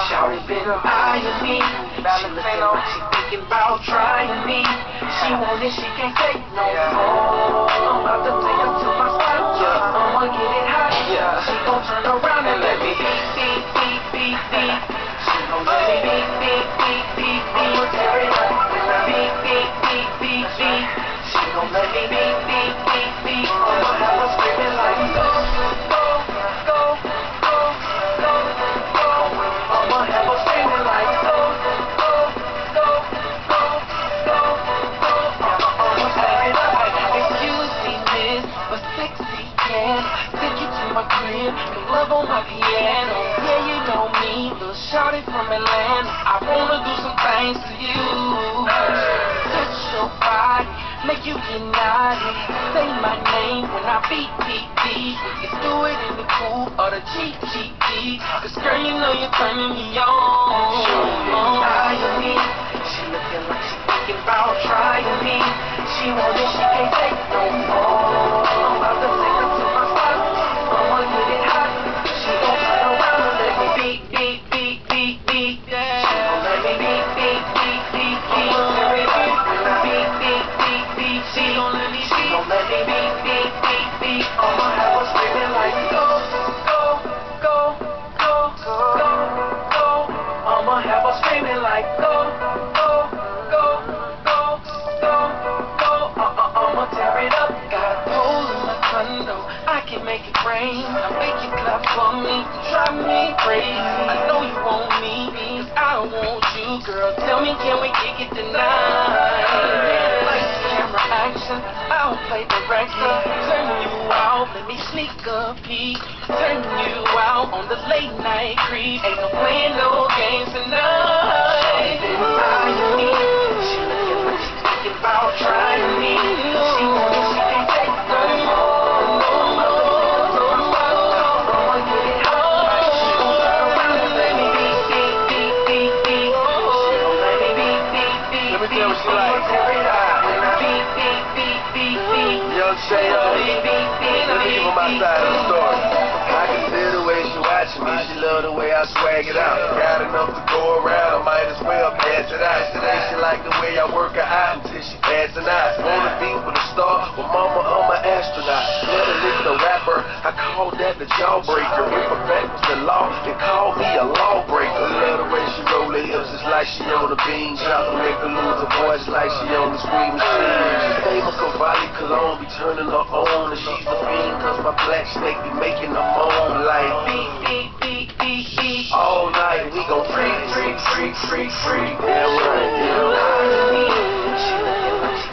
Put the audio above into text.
Shawty been eyeing me. Valentino, she thinking about trying me. She want it, she can't take no more. I'm about to take her to my spot, yeah. I'ma get it hot, yeah. She gon' turn around and let me beat. She gon' let me beat. I'ma tear it up when I beat. She gon' let me beat. I'ma have her screaming like go. I'ma have her screaming like go. I'ma tear it up. Excuse me, miss, but sexy can take you to my crib, make love on my piano. Yeah, you know me, little shawty from Atlanta. I wanna do some things to you. Touch your body, make you get naughty. Say my name when I beat. We can do it in the coupe or the GTE. Cause girl, you know you're turning me on. She looking like she thinking about trying me. She want it, she can't take no more. I'm about to take her to my spot. I'ma get it hot. She gon' turn around and let me beat. Yeah. She gon' let me beat. I'ma tear it up when I beat. She gon' let me beat. I'ma have her screaming like go. I'ma have her screaming like go. I'ma tear it up. Got a pole in my condo, I can make it rain. I make you clap for me, drive me crazy. I know you want me, cause I want you, girl. Tell me, can we kick it tonight? Lights, camera, action, I'll play director. Turn you out, let me sneak a peek. Turn you out on the late night creep. Ain't no playing no games tonight. She looking like she thinking about trying me. She want it, she can't take no more. I'ma get it hot. She gon' turn around and let me beat. She gon' let me beat. Let me tell you what she like. Tear it up when I beat. Young Shay, let me give her my side of the story. I can feel the way she watching me. She love the way I swag it out. Got enough to go around, I might as well pass it out. Today she like the way I work her out until she passing out. Wanna be with a star, but mama, I'm an astronaut. Never lived a rapper, I call that the jawbreaker. If a fact was the law, then call me a lawbreaker. Love the way she roll her hips, it's like she on a bean chopper. Make her lose her voice like she on the screen machine. She name a Cavalli Cologne, be turning her on. And she's the fiend, cause my black snake be making her moan like beat. All night we gon' freak. Damn right, She looking like she